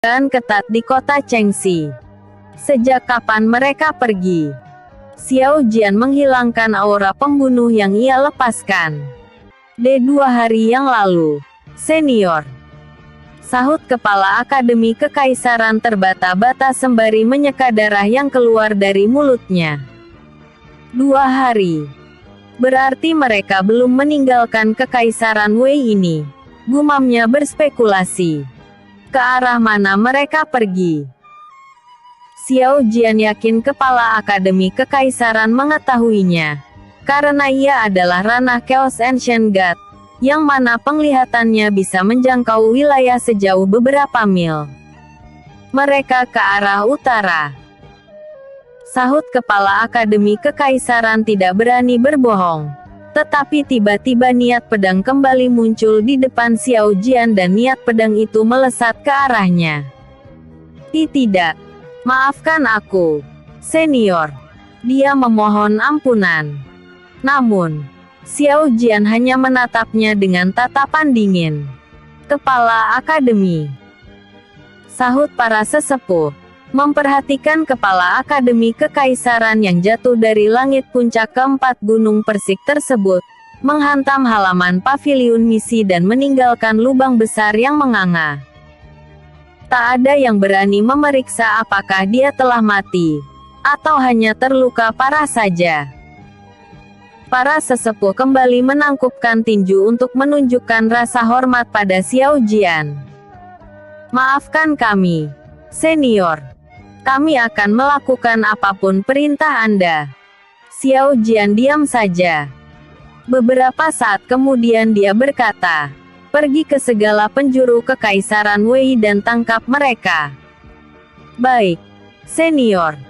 Dan ketat di kota Chengxi. Sejak kapan mereka pergi? Xiao Jian menghilangkan aura pembunuh yang ia lepaskan. 2 hari yang lalu. Senior. Sahut kepala Akademi Kekaisaran terbata-bata sembari menyeka darah yang keluar dari mulutnya. 2 hari. Berarti mereka belum meninggalkan Kekaisaran Wei ini. Gumamnya berspekulasi. Ke arah mana mereka pergi? Xiao Jian yakin kepala Akademi Kekaisaran mengetahuinya. Karena ia adalah ranah Chaos Ancient God, yang mana penglihatannya bisa menjangkau wilayah sejauh beberapa mil. Mereka ke arah utara. Sahut kepala Akademi Kekaisaran tidak berani berbohong. Tetapi tiba-tiba niat pedang kembali muncul di depan Xiao Jian dan niat pedang itu melesat ke arahnya. Tidak. Maafkan aku, senior. Dia memohon ampunan. Namun, Xiao Jian hanya menatapnya dengan tatapan dingin. Kepala Akademi. Sahut para sesepuh. Memperhatikan kepala Akademi Kekaisaran yang jatuh dari langit puncak keempat gunung Persik tersebut, menghantam halaman paviliun misi dan meninggalkan lubang besar yang menganga. Tak ada yang berani memeriksa apakah dia telah mati, atau hanya terluka parah saja. Para sesepuh kembali menangkupkan tinju untuk menunjukkan rasa hormat pada Xiao Jian. Maafkan kami, senior. Kami akan melakukan apapun perintah Anda. Xiao Jian diam saja. Beberapa saat kemudian dia berkata, pergi ke segala penjuru Kekaisaran Wei dan tangkap mereka. Baik, senior.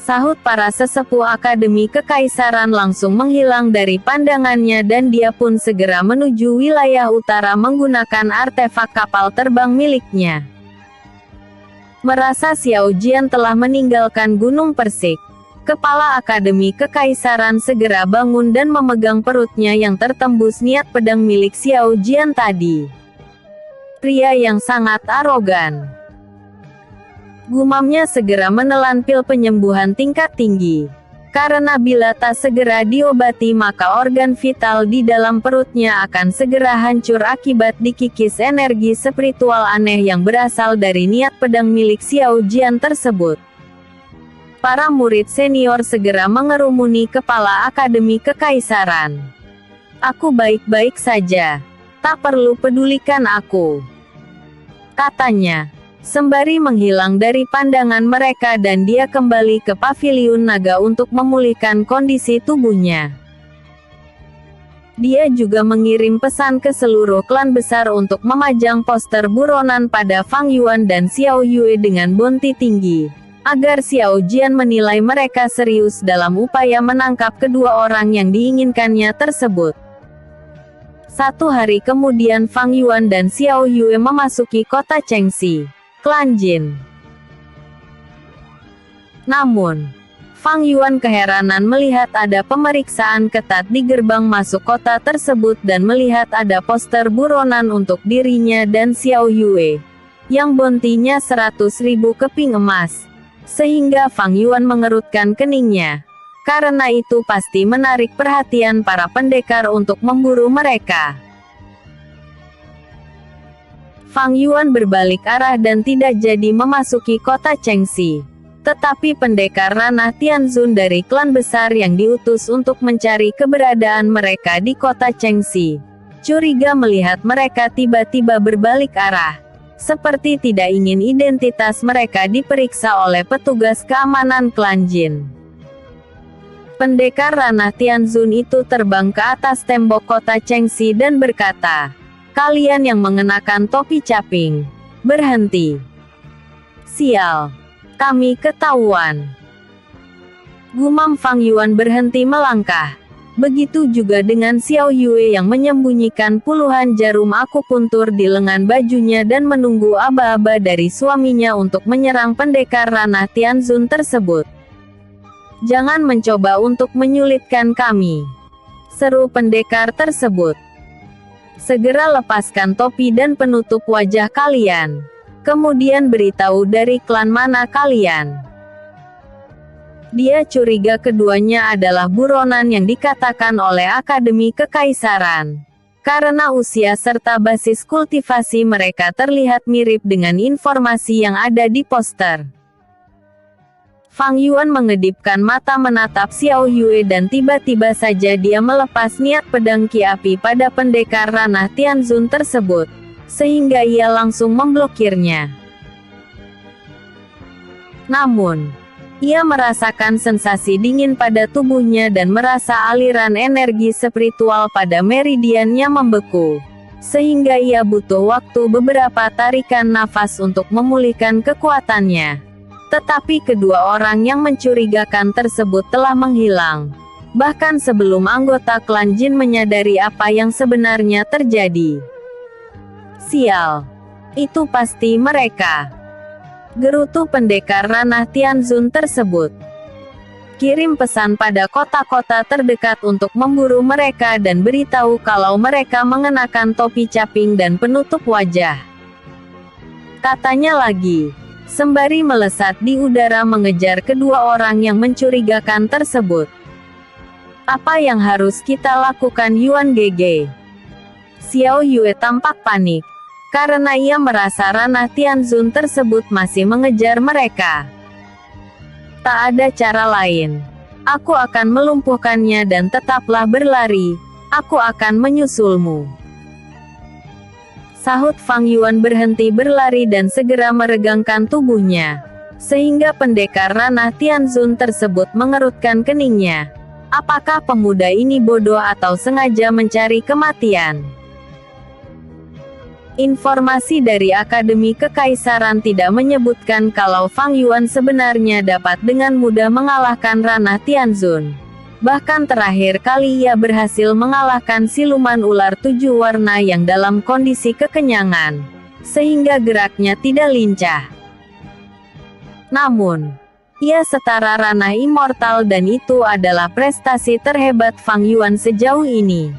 Sahut para sesepuh Akademi Kekaisaran langsung menghilang dari pandangannya dan dia pun segera menuju wilayah utara menggunakan artefak kapal terbang miliknya. Merasa Xiao Jian telah meninggalkan Gunung Persik, kepala Akademi Kekaisaran segera bangun dan memegang perutnya yang tertembus niat pedang milik Xiao Jian tadi. Pria yang sangat arogan. Gumamnya segera menelan pil penyembuhan tingkat tinggi. Karena bila tak segera diobati maka organ vital di dalam perutnya akan segera hancur akibat dikikis energi spiritual aneh yang berasal dari niat pedang milik Xiao Jian tersebut. Para murid senior segera mengerumuni kepala Akademi Kekaisaran. Aku baik-baik saja. Tak perlu pedulikan aku, katanya. Sembari menghilang dari pandangan mereka dan dia kembali ke paviliun naga untuk memulihkan kondisi tubuhnya. Dia juga mengirim pesan ke seluruh klan besar untuk memajang poster buronan pada Fang Yuan dan Xiao Yue dengan bounty tinggi, agar Xiao Jian menilai mereka serius dalam upaya menangkap kedua orang yang diinginkannya tersebut. 1 hari kemudian Fang Yuan dan Xiao Yue memasuki kota Chengxi, Klan Jin. Namun, Fang Yuan keheranan melihat ada pemeriksaan ketat di gerbang masuk kota tersebut dan melihat ada poster buronan untuk dirinya dan Xiao Yue, yang bontinya 100.000 keping emas. Sehingga Fang Yuan mengerutkan keningnya. Karena itu pasti menarik perhatian para pendekar untuk memburu mereka. Fang Yuan berbalik arah dan tidak jadi memasuki kota Chengxi. Tetapi pendekar ranah Tianzun dari klan besar yang diutus untuk mencari keberadaan mereka di kota Chengxi, curiga melihat mereka tiba-tiba berbalik arah. Seperti tidak ingin identitas mereka diperiksa oleh petugas keamanan klan Jin. Pendekar ranah Tianzun itu terbang ke atas tembok kota Chengxi dan berkata, kalian yang mengenakan topi caping, berhenti. Sial, kami ketahuan. Gumam Fang Yuan berhenti melangkah. Begitu juga dengan Xiao Yue yang menyembunyikan puluhan jarum akupuntur di lengan bajunya dan menunggu aba-aba dari suaminya untuk menyerang pendekar ranah Tianzun tersebut. Jangan mencoba untuk menyulitkan kami, seru pendekar tersebut. Segera lepaskan topi dan penutup wajah kalian. Kemudian beritahu dari klan mana kalian. Dia curiga keduanya adalah buronan yang dikatakan oleh Akademi Kekaisaran. Karena usia serta basis kultivasi mereka terlihat mirip dengan informasi yang ada di poster. Fang Yuan mengedipkan mata menatap Xiao Yue dan tiba-tiba saja dia melepas niat pedang ki api pada pendekar ranah Tianzun tersebut, sehingga ia langsung memblokirnya. Namun, ia merasakan sensasi dingin pada tubuhnya dan merasa aliran energi spiritual pada meridiannya membeku, sehingga ia butuh waktu beberapa tarikan nafas untuk memulihkan kekuatannya. Tetapi kedua orang yang mencurigakan tersebut telah menghilang. Bahkan sebelum anggota klan Jin menyadari apa yang sebenarnya terjadi. Sial. Itu pasti mereka. Gerutu pendekar ranah Tianzun tersebut. Kirim pesan pada kota-kota terdekat untuk memburu mereka dan beritahu kalau mereka mengenakan topi caping dan penutup wajah. Katanya lagi. Sembari melesat di udara mengejar kedua orang yang mencurigakan tersebut. Apa yang harus kita lakukan Yuan Gege? Xiao Yue tampak panik, karena ia merasa ranah Tianzun tersebut masih mengejar mereka. Tak ada cara lain. Aku akan melumpuhkannya dan tetaplah berlari, aku akan menyusulmu. Sahut Fang Yuan berhenti berlari dan segera meregangkan tubuhnya. Sehingga pendekar ranah Tianzun tersebut mengerutkan keningnya. Apakah pemuda ini bodoh atau sengaja mencari kematian? Informasi dari Akademi Kekaisaran tidak menyebutkan kalau Fang Yuan sebenarnya dapat dengan mudah mengalahkan ranah Tianzun. Bahkan terakhir kali ia berhasil mengalahkan siluman ular 7 warna yang dalam kondisi kekenyangan, sehingga geraknya tidak lincah. Namun, ia setara ranah immortal dan itu adalah prestasi terhebat Fang Yuan sejauh ini.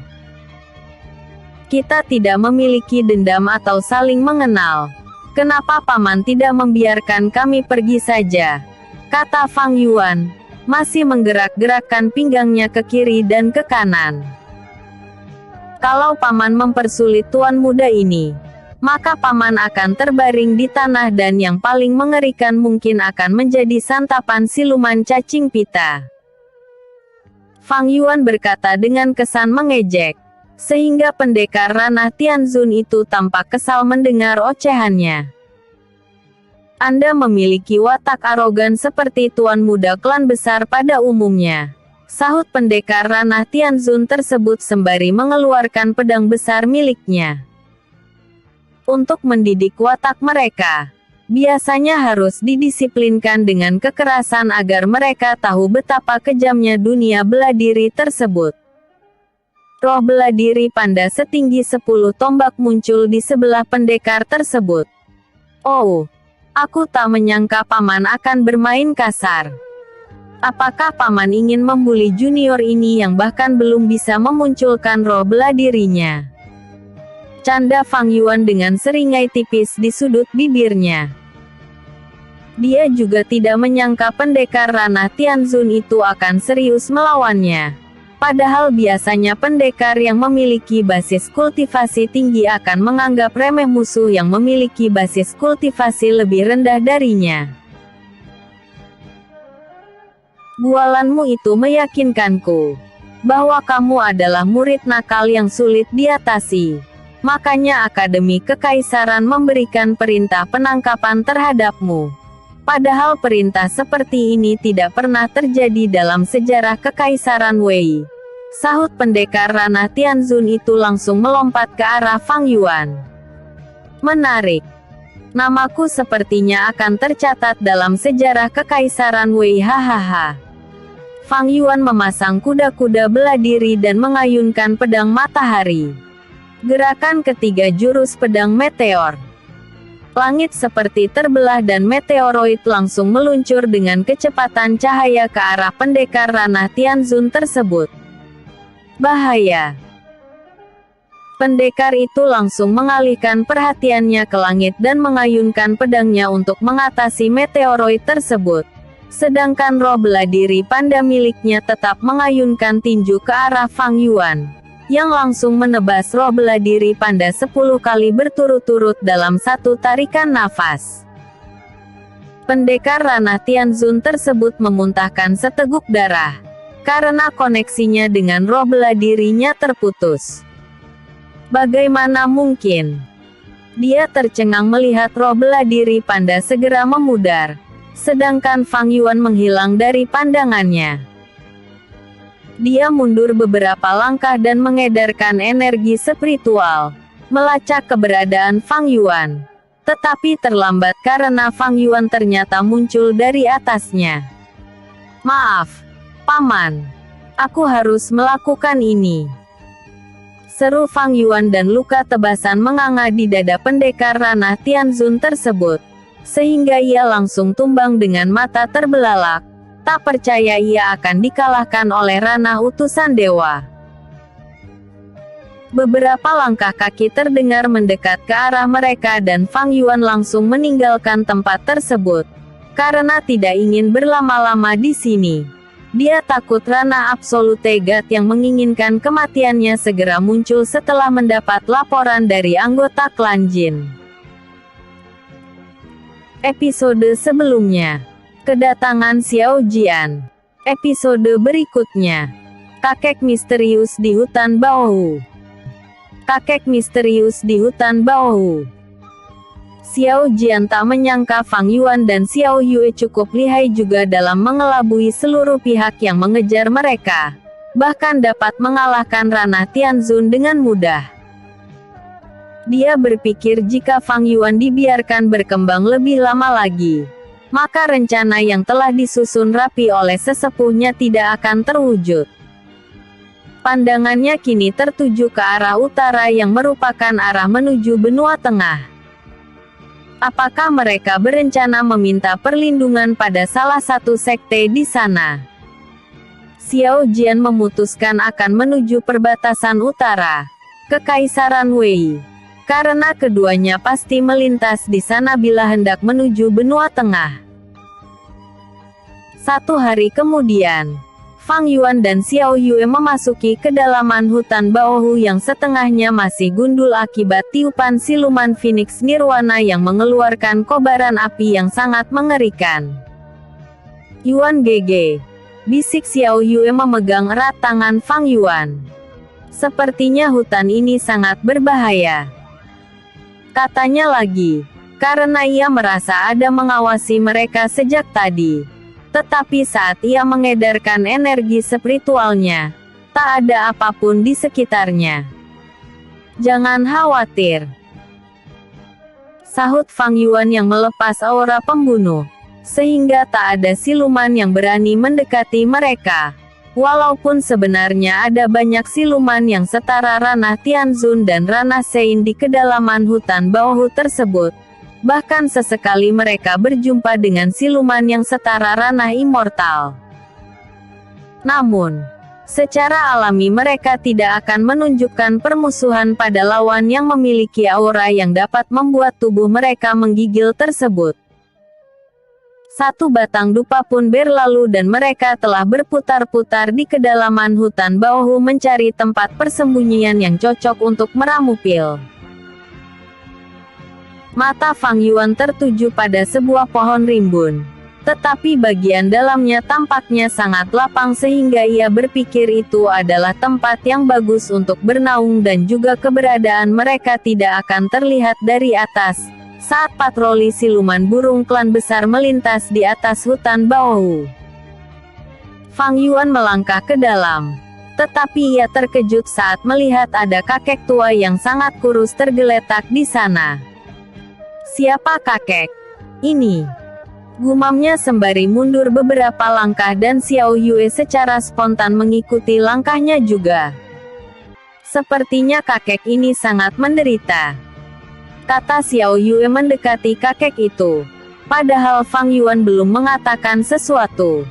Kita tidak memiliki dendam atau saling mengenal. Kenapa Paman tidak membiarkan kami pergi saja? Kata Fang Yuan. Masih menggerak-gerakkan pinggangnya ke kiri dan ke kanan. Kalau Paman mempersulit tuan muda ini, maka Paman akan terbaring di tanah dan yang paling mengerikan mungkin akan menjadi santapan siluman cacing pita. Fang Yuan berkata dengan kesan mengejek, sehingga pendekar ranah Tianzun itu tampak kesal mendengar ocehannya. Anda memiliki watak arogan seperti tuan muda klan besar pada umumnya. Sahut pendekar ranah Tianzun tersebut sembari mengeluarkan pedang besar miliknya. Untuk mendidik watak mereka, biasanya harus didisiplinkan dengan kekerasan agar mereka tahu betapa kejamnya dunia bela diri tersebut. Roh bela diri panda setinggi 10 tombak muncul di sebelah pendekar tersebut. Oh! Aku tak menyangka Paman akan bermain kasar. Apakah Paman ingin membuli junior ini yang bahkan belum bisa memunculkan roh bela dirinya? Canda Fang Yuan dengan seringai tipis di sudut bibirnya. Dia juga tidak menyangka pendekar ranah Tianzun itu akan serius melawannya. Padahal biasanya pendekar yang memiliki basis kultivasi tinggi akan menganggap remeh musuh yang memiliki basis kultivasi lebih rendah darinya. Bualanmu itu meyakinkanku bahwa kamu adalah murid nakal yang sulit diatasi. Makanya Akademi Kekaisaran memberikan perintah penangkapan terhadapmu. Padahal perintah seperti ini tidak pernah terjadi dalam sejarah Kekaisaran Wei. Sahut pendekar ranah Tianzun itu langsung melompat ke arah Fang Yuan. Menarik. Namaku sepertinya akan tercatat dalam sejarah Kekaisaran Wei. Hahaha. Fang Yuan memasang kuda-kuda bela diri dan mengayunkan pedang matahari. Gerakan ketiga jurus pedang meteor. Langit seperti terbelah dan meteoroid langsung meluncur dengan kecepatan cahaya ke arah pendekar ranah Tianzun tersebut. Bahaya. Pendekar itu langsung mengalihkan perhatiannya ke langit dan mengayunkan pedangnya untuk mengatasi meteoroid tersebut. Sedangkan roh bela diri panda miliknya tetap mengayunkan tinju ke arah Fang Yuan, yang langsung menebas roh bela diri panda 10 kali berturut-turut dalam satu tarikan nafas. Pendekar ranah Tianzun tersebut memuntahkan seteguk darah, karena koneksinya dengan roh bela dirinya terputus. Bagaimana mungkin? Dia tercengang melihat roh bela diri panda segera memudar, sedangkan Fang Yuan menghilang dari pandangannya. Dia mundur beberapa langkah dan mengedarkan energi spiritual, melacak keberadaan Fang Yuan. Tetapi terlambat karena Fang Yuan ternyata muncul dari atasnya. "Maaf, Paman. Aku harus melakukan ini," seru Fang Yuan dan luka tebasan menganga di dada pendekar ranah Tianzun tersebut, sehingga ia langsung tumbang dengan mata terbelalak, tak percaya ia akan dikalahkan oleh ranah utusan dewa. Beberapa langkah kaki terdengar mendekat ke arah mereka dan Fang Yuan langsung meninggalkan tempat tersebut, karena tidak ingin berlama-lama di sini. Dia takut ranah Absolute God yang menginginkan kematiannya segera muncul setelah mendapat laporan dari anggota klan Jin. Episode sebelumnya, kedatangan Xiao Jian. Episode berikutnya, kakek misterius di hutan Baohu. Kakek misterius di hutan Baohu. Xiao Jian tak menyangka Fang Yuan dan Xiao Yue cukup lihai juga dalam mengelabui seluruh pihak yang mengejar mereka, bahkan dapat mengalahkan ranah Tianzun dengan mudah. Dia berpikir jika Fang Yuan dibiarkan berkembang lebih lama lagi, maka rencana yang telah disusun rapi oleh sesepuhnya tidak akan terwujud. Pandangannya kini tertuju ke arah utara yang merupakan arah menuju benua tengah. Apakah mereka berencana meminta perlindungan pada salah satu sekte di sana? Xiao Jian memutuskan akan menuju perbatasan utara, Kekaisaran Wei, karena keduanya pasti melintas di sana bila hendak menuju benua tengah. 1 hari kemudian, Fang Yuan dan Xiao Yue memasuki kedalaman hutan Baohu yang setengahnya masih gundul akibat tiupan siluman Phoenix Nirwana yang mengeluarkan kobaran api yang sangat mengerikan. "Yuan GG," bisik Xiao Yue memegang erat tangan Fang Yuan. "Sepertinya hutan ini sangat berbahaya," katanya lagi, karena ia merasa ada mengawasi mereka sejak tadi. Tetapi saat ia mengedarkan energi spiritualnya, tak ada apapun di sekitarnya. "Jangan khawatir," sahut Fang Yuan yang melepas aura pembunuh, sehingga tak ada siluman yang berani mendekati mereka. Walaupun sebenarnya ada banyak siluman yang setara ranah Tianzun dan ranah Sein di kedalaman hutan Baohu tersebut. Bahkan sesekali mereka berjumpa dengan siluman yang setara ranah immortal. Namun, secara alami mereka tidak akan menunjukkan permusuhan pada lawan yang memiliki aura yang dapat membuat tubuh mereka menggigil tersebut. 1 batang dupa pun berlalu dan mereka telah berputar-putar di kedalaman hutan Baohu mencari tempat persembunyian yang cocok untuk meramu pil. Mata Fang Yuan tertuju pada sebuah pohon rimbun, tetapi bagian dalamnya tampaknya sangat lapang sehingga ia berpikir itu adalah tempat yang bagus untuk bernaung dan juga keberadaan mereka tidak akan terlihat dari atas, saat patroli siluman burung klan besar melintas di atas hutan Baohu. Fang Yuan melangkah ke dalam, tetapi ia terkejut saat melihat ada kakek tua yang sangat kurus tergeletak di sana. "Siapa kakek ini?" gumamnya sembari mundur beberapa langkah dan Xiao Yue secara spontan mengikuti langkahnya juga. "Sepertinya kakek ini sangat menderita," kata Xiao Yue mendekati kakek itu. Padahal Fang Yuan belum mengatakan sesuatu.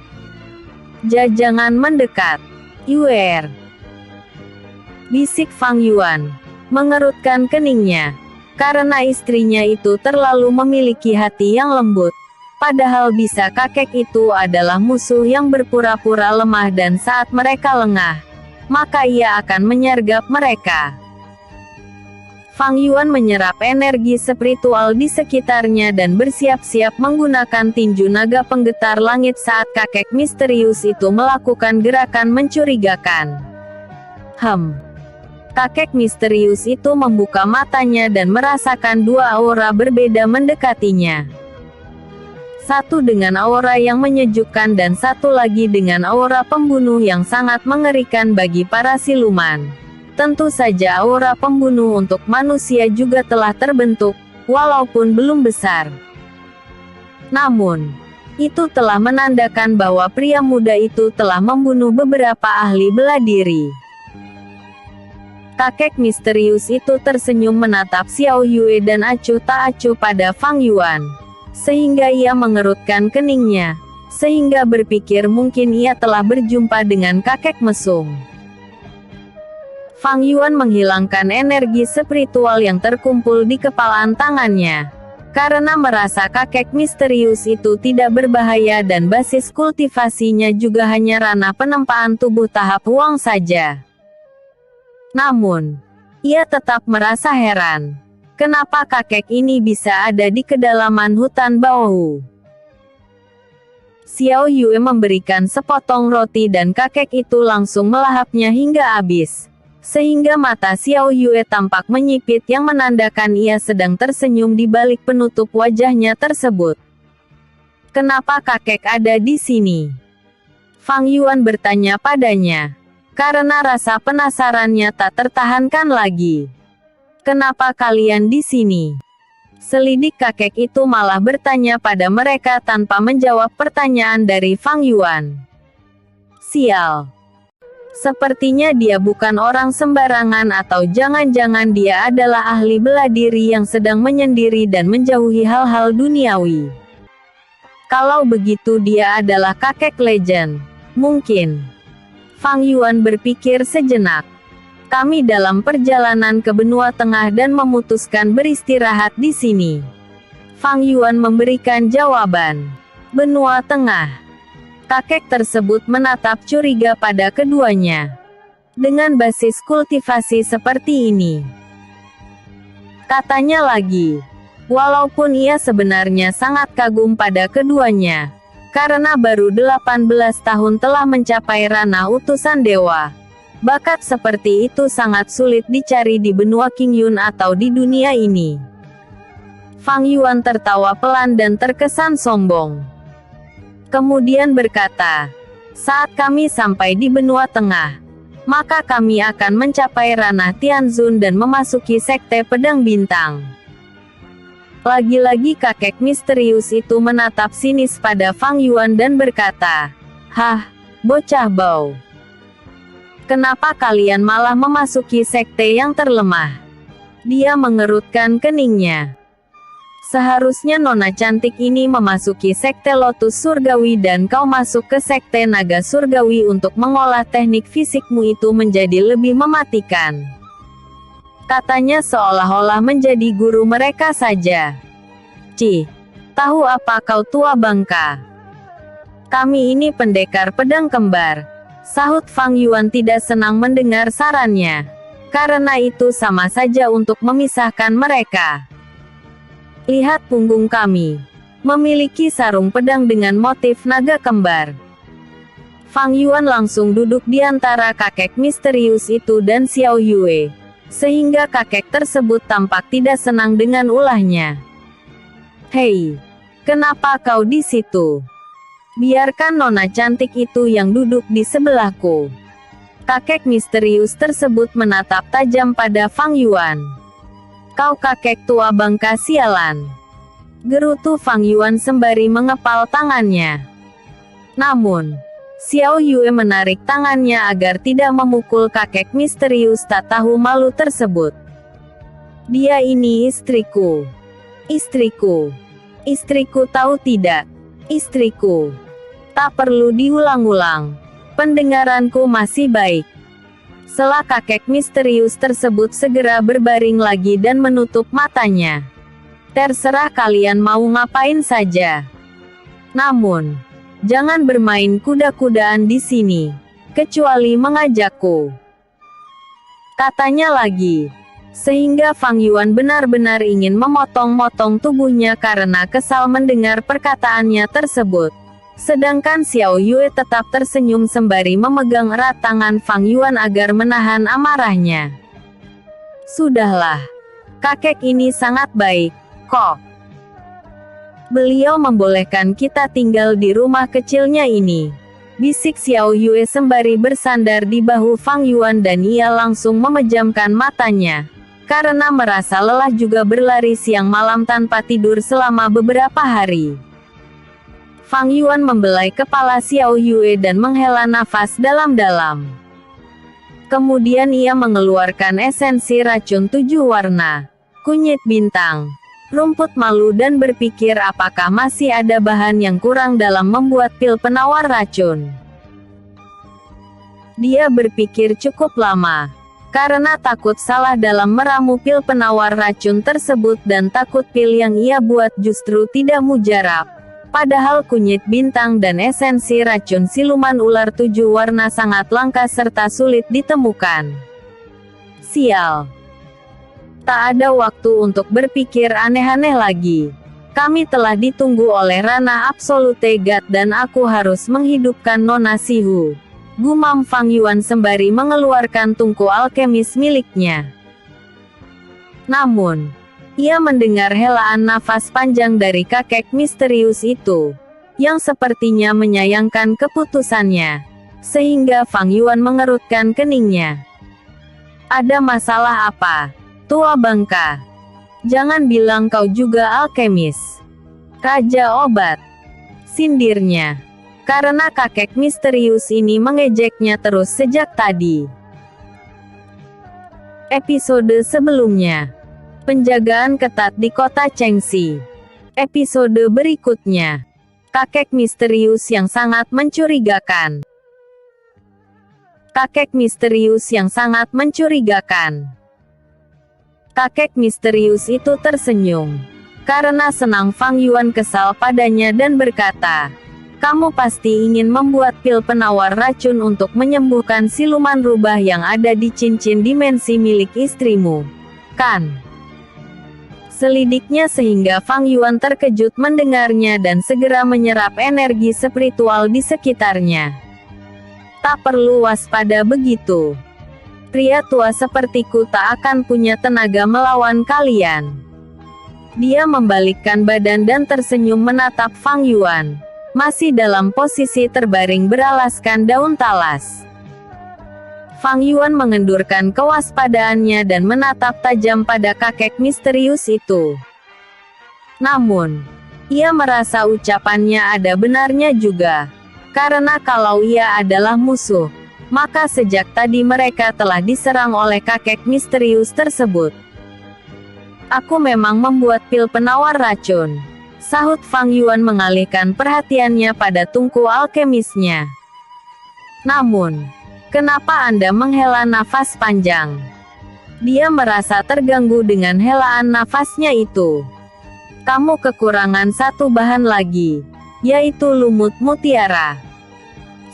"Jangan mendekat, Yue," bisik Fang Yuan. mengerutkan keningnya. Karena istrinya itu terlalu memiliki hati yang lembut. Padahal bisa kakek itu adalah musuh yang berpura-pura lemah dan saat mereka lengah, maka ia akan menyergap mereka. Fang Yuan menyerap energi spiritual di sekitarnya dan bersiap-siap menggunakan tinju naga penggetar langit saat kakek misterius itu melakukan gerakan mencurigakan. Kakek misterius itu membuka matanya dan merasakan dua aura berbeda mendekatinya. Satu dengan aura yang menyejukkan dan satu lagi dengan aura pembunuh yang sangat mengerikan bagi para siluman. Tentu saja aura pembunuh untuk manusia juga telah terbentuk, walaupun belum besar. Namun, itu telah menandakan bahwa pria muda itu telah membunuh beberapa ahli bela diri. Kakek misterius itu tersenyum menatap Xiao Yue dan acuh tak acuh pada Fang Yuan. Sehingga ia mengerutkan keningnya, sehingga berpikir mungkin ia telah berjumpa dengan kakek mesum. Fang Yuan menghilangkan energi spiritual yang terkumpul di kepalan tangannya. Karena merasa kakek misterius itu tidak berbahaya dan basis kultivasinya juga hanya ranah penempaan tubuh tahap Huang saja. Namun, ia tetap merasa heran. Kenapa kakek ini bisa ada di kedalaman hutan Baohu? Xiao Yue memberikan sepotong roti dan kakek itu langsung melahapnya hingga habis. Sehingga mata Xiao Yue tampak menyipit yang menandakan ia sedang tersenyum di balik penutup wajahnya tersebut. Kenapa kakek ada di sini? Fang Yuan bertanya padanya. Karena rasa penasarannya tak tertahankan lagi. Kenapa kalian di sini? Selidik kakek itu malah bertanya pada mereka tanpa menjawab pertanyaan dari Fang Yuan. Sial. Sepertinya dia bukan orang sembarangan atau jangan-jangan dia adalah ahli bela diri yang sedang menyendiri dan menjauhi hal-hal duniawi. Kalau begitu dia adalah kakek legend. Mungkin. Fang Yuan berpikir sejenak. Kami dalam perjalanan ke benua tengah dan memutuskan beristirahat di sini. Fang Yuan memberikan jawaban. Benua tengah. Kakek tersebut menatap curiga pada keduanya. Dengan basis kultivasi seperti ini. Katanya lagi. Walaupun ia sebenarnya sangat kagum pada keduanya. Karena baru 18 tahun telah mencapai ranah utusan dewa. Bakat seperti itu sangat sulit dicari di benua Qingyun atau di dunia ini. Fang Yuan tertawa pelan dan terkesan sombong. Kemudian berkata, saat kami sampai di benua tengah, maka kami akan mencapai ranah Tianzun dan memasuki sekte pedang bintang. Lagi-lagi kakek misterius itu menatap sinis pada Fang Yuan dan berkata, "Hah, bocah bau. Kenapa kalian malah memasuki sekte yang terlemah?" Dia mengerutkan keningnya. Seharusnya nona cantik ini memasuki sekte lotus surgawi dan kau masuk ke sekte naga surgawi untuk mengolah teknik fisikmu itu menjadi lebih mematikan. Katanya seolah-olah menjadi guru mereka saja. Cih, tahu apa kau tua bangka? Kami ini pendekar pedang kembar. Sahut Fang Yuan tidak senang mendengar sarannya. Karena itu sama saja untuk memisahkan mereka. Lihat punggung kami. Memiliki sarung pedang dengan motif naga kembar. Fang Yuan langsung duduk di antara kakek misterius itu dan Xiao Yue. Sehingga kakek tersebut tampak tidak senang dengan ulahnya. Hei, kenapa kau di situ? Biarkan nona cantik itu yang duduk di sebelahku. Kakek misterius tersebut menatap tajam pada Fang Yuan. Kau kakek tua bangka sialan. Gerutu Fang Yuan sembari mengepal tangannya. Namun, Xiao Yue menarik tangannya agar tidak memukul kakek misterius tak tahu malu tersebut. Dia ini istriku. Istriku. Istriku tahu tidak? Istriku. Tak perlu diulang-ulang. Pendengaranku masih baik. Setelah kakek misterius tersebut segera berbaring lagi dan menutup matanya. Terserah kalian mau ngapain saja. Namun, jangan bermain kuda-kudaan di sini, kecuali mengajakku. Katanya lagi. Sehingga Fang Yuan benar-benar ingin memotong-motong tubuhnya karena kesal mendengar perkataannya tersebut. Sedangkan Xiao Yue tetap tersenyum sembari memegang erat tangan Fang Yuan agar menahan amarahnya. Sudahlah. Kakek ini sangat baik, kok. Beliau membolehkan kita tinggal di rumah kecilnya ini. Bisik Xiao Yue sembari bersandar di bahu Fang Yuan dan ia langsung memejamkan matanya. Karena merasa lelah juga berlari siang malam tanpa tidur selama beberapa hari. Fang Yuan membelai kepala Xiao Yue dan menghela nafas dalam-dalam. Kemudian ia mengeluarkan esensi racun 7 warna, kunyit bintang, rumput malu dan berpikir apakah masih ada bahan yang kurang dalam membuat pil penawar racun. Dia berpikir cukup lama. Karena takut salah dalam meramu pil penawar racun tersebut dan takut pil yang ia buat justru tidak mujarab. Padahal kunyit bintang dan esensi racun siluman ular 7 warna sangat langka serta sulit ditemukan. Sial. Tak ada waktu untuk berpikir aneh-aneh lagi. Kami telah ditunggu oleh Rana Absolute God dan aku harus menghidupkan Nona Sihu. Gumam Fang Yuan sembari mengeluarkan tungku alkemis miliknya. Namun, ia mendengar helaan nafas panjang dari kakek misterius itu, yang sepertinya menyayangkan keputusannya, sehingga Fang Yuan mengerutkan keningnya. Ada masalah apa, tua bangka? Jangan bilang kau juga alkemis. Raja obat, sindirnya. Karena kakek misterius ini mengejeknya terus sejak tadi. Episode sebelumnya. Penjagaan ketat di kota Chengxi. Episode berikutnya. Kakek misterius yang sangat mencurigakan. Kakek misterius yang sangat mencurigakan. Kakek misterius itu tersenyum. Karena senang Fang Yuan kesal padanya dan berkata, kamu pasti ingin membuat pil penawar racun untuk menyembuhkan siluman rubah yang ada di cincin dimensi milik istrimu, kan? Selidiknya sehingga Fang Yuan terkejut mendengarnya dan segera menyerap energi spiritual di sekitarnya. Tak perlu waspada begitu. Pria tua sepertiku tak akan punya tenaga melawan kalian. Dia membalikkan badan dan tersenyum menatap Fang Yuan. Masih dalam posisi terbaring beralaskan daun talas. Fang Yuan mengendurkan kewaspadaannya dan menatap tajam pada kakek misterius itu. Namun, ia merasa ucapannya ada benarnya juga. Karena kalau ia adalah musuh, maka sejak tadi mereka telah diserang oleh kakek misterius tersebut. Aku memang membuat pil penawar racun. Sahut Fang Yuan mengalihkan perhatiannya pada tungku alkemisnya. Namun, kenapa Anda menghela nafas panjang? Dia merasa terganggu dengan helaan nafasnya itu. Kamu kekurangan satu bahan lagi, yaitu lumut mutiara.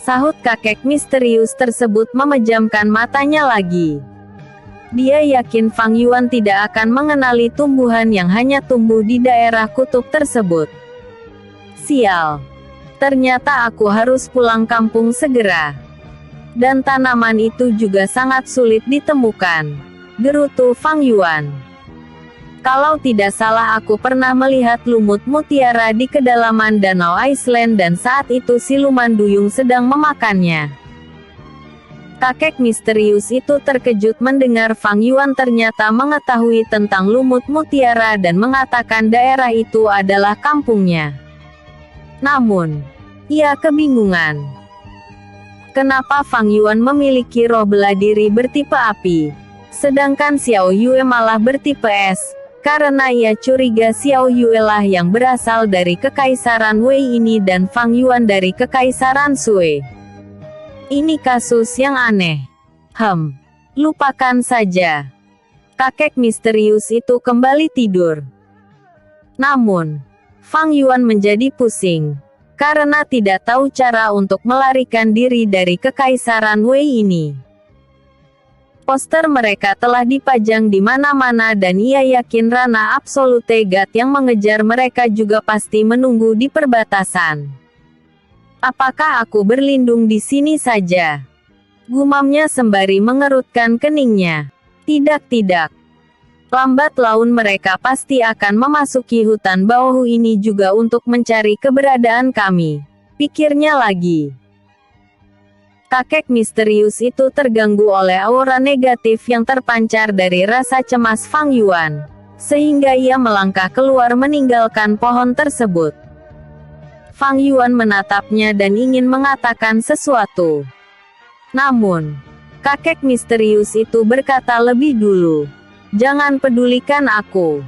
Sahut kakek misterius tersebut memejamkan matanya lagi. Dia yakin Fang Yuan tidak akan mengenali tumbuhan yang hanya tumbuh di daerah kutub tersebut. Sial. Ternyata aku harus pulang kampung segera. Dan tanaman itu juga sangat sulit ditemukan. Gerutu Fang Yuan. Kalau tidak salah aku pernah melihat lumut mutiara di kedalaman Danau Iceland dan saat itu siluman duyung sedang memakannya. Kakek misterius itu terkejut mendengar Fang Yuan ternyata mengetahui tentang lumut mutiara dan mengatakan daerah itu adalah kampungnya. Namun, ia kebingungan. Kenapa Fang Yuan memiliki roh bela diri bertipe api, sedangkan Xiao Yue malah bertipe es? Karena ia curiga Xiao Yue lah yang berasal dari Kekaisaran Wei ini dan Fang Yuan dari Kekaisaran Sui. Ini kasus yang aneh. Lupakan saja. Kakek misterius itu kembali tidur. Namun, Fang Yuan menjadi pusing, karena tidak tahu cara untuk melarikan diri dari kekaisaran Wei ini. Poster mereka telah dipajang di mana-mana dan ia yakin Rana Absolute God yang mengejar mereka juga pasti menunggu di perbatasan. Apakah aku berlindung di sini saja? Gumamnya sembari mengerutkan keningnya. Tidak. Lambat laun mereka pasti akan memasuki hutan bawah ini juga untuk mencari keberadaan kami. Pikirnya lagi. Kakek misterius itu terganggu oleh aura negatif yang terpancar dari rasa cemas Fang Yuan, sehingga ia melangkah keluar meninggalkan pohon tersebut. Fang Yuan menatapnya dan ingin mengatakan sesuatu. Namun, kakek misterius itu berkata lebih dulu, "Jangan pedulikan aku.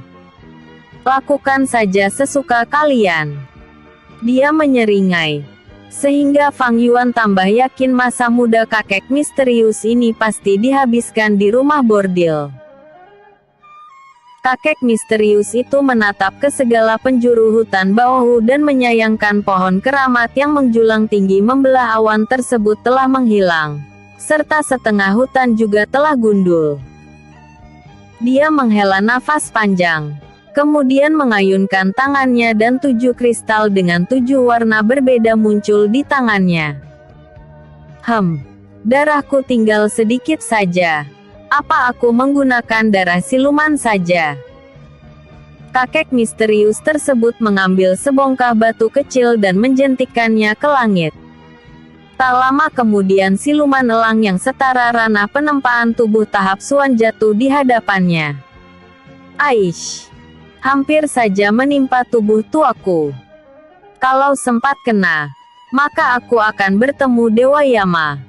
Lakukan saja sesuka kalian." Dia menyeringai. Sehingga Fang Yuan tambah yakin masa muda kakek misterius ini pasti dihabiskan di rumah bordil. Kakek misterius itu menatap ke segala penjuru hutan bawah dan menyayangkan pohon keramat yang menjulang tinggi membelah awan tersebut telah menghilang, serta setengah hutan juga telah gundul. Dia menghela nafas panjang, kemudian mengayunkan tangannya dan 7 kristal dengan 7 warna berbeda muncul di tangannya. Darahku tinggal sedikit saja. Apa aku menggunakan darah siluman saja? Kakek misterius tersebut mengambil sebongkah batu kecil dan menjentikkannya ke langit. Tak lama kemudian siluman elang yang setara ranah penempaan tubuh tahap Suan jatuh di hadapannya. Aish! Hampir saja menimpa tubuh tuaku. Kalau sempat kena, maka aku akan bertemu Dewa Yama.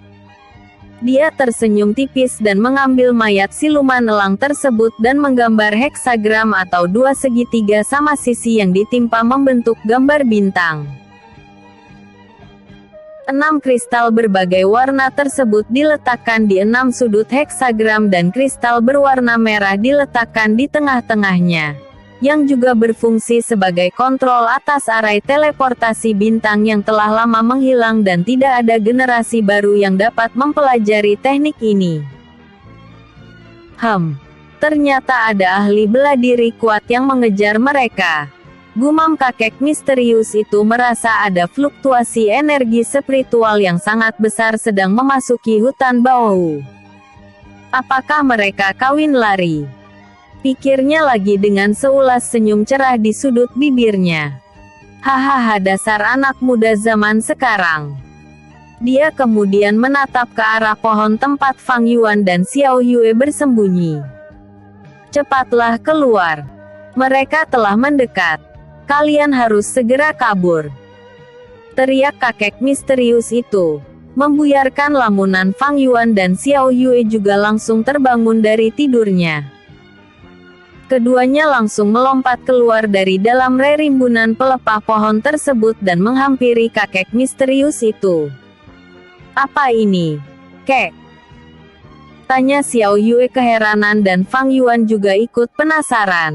Dia tersenyum tipis dan mengambil mayat siluman elang tersebut dan menggambar heksagram atau 2 segitiga sama sisi yang ditimpa membentuk gambar bintang. 6 kristal berbagai warna tersebut diletakkan di 6 sudut heksagram dan kristal berwarna merah diletakkan di tengah-tengahnya, yang juga berfungsi sebagai kontrol atas arai teleportasi bintang yang telah lama menghilang dan tidak ada generasi baru yang dapat mempelajari teknik ini. Ternyata ada ahli bela diri kuat yang mengejar mereka. Gumam kakek misterius itu merasa ada fluktuasi energi spiritual yang sangat besar sedang memasuki hutan bawah. Apakah mereka kawin lari? Pikirnya lagi dengan seulas senyum cerah di sudut bibirnya. Hahaha, dasar anak muda zaman sekarang. Dia kemudian menatap ke arah pohon tempat Fang Yuan dan Xiao Yue bersembunyi. Cepatlah keluar. Mereka telah mendekat. Kalian harus segera kabur. Teriak kakek misterius itu, membuyarkan lamunan Fang Yuan dan Xiao Yue juga langsung terbangun dari tidurnya. Keduanya langsung melompat keluar dari dalam rerimbunan pelepah pohon tersebut dan menghampiri kakek misterius itu. Apa ini, kek? Tanya Xiao Yue keheranan dan Fang Yuan juga ikut penasaran.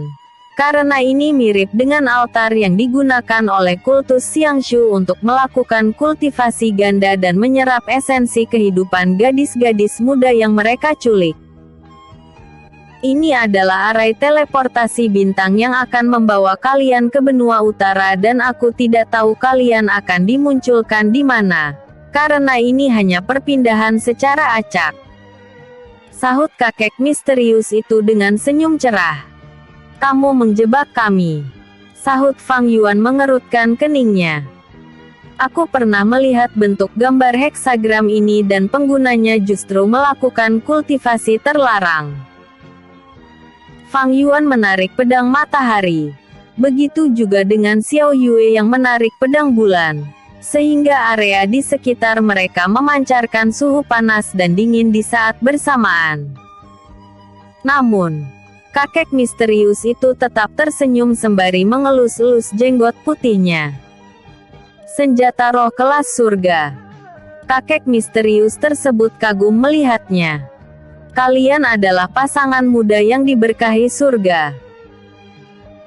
Karena ini mirip dengan altar yang digunakan oleh kultus Xiangshu untuk melakukan kultivasi ganda dan menyerap esensi kehidupan gadis-gadis muda yang mereka culik. Ini adalah arai teleportasi bintang yang akan membawa kalian ke benua utara dan aku tidak tahu kalian akan dimunculkan di mana. Karena ini hanya perpindahan secara acak. Sahut kakek misterius itu dengan senyum cerah. Kamu menjebak kami. Sahut Fang Yuan mengerutkan keningnya. Aku pernah melihat bentuk gambar heksagram ini dan penggunanya justru melakukan kultivasi terlarang. Fang Yuan menarik pedang matahari. Begitu juga dengan Xiao Yue yang menarik pedang bulan. Sehingga area di sekitar mereka memancarkan suhu panas dan dingin di saat bersamaan. Namun, kakek misterius itu tetap tersenyum sembari mengelus-elus jenggot putihnya. Senjata roh kelas surga. Kakek misterius tersebut kagum melihatnya. Kalian adalah pasangan muda yang diberkahi surga.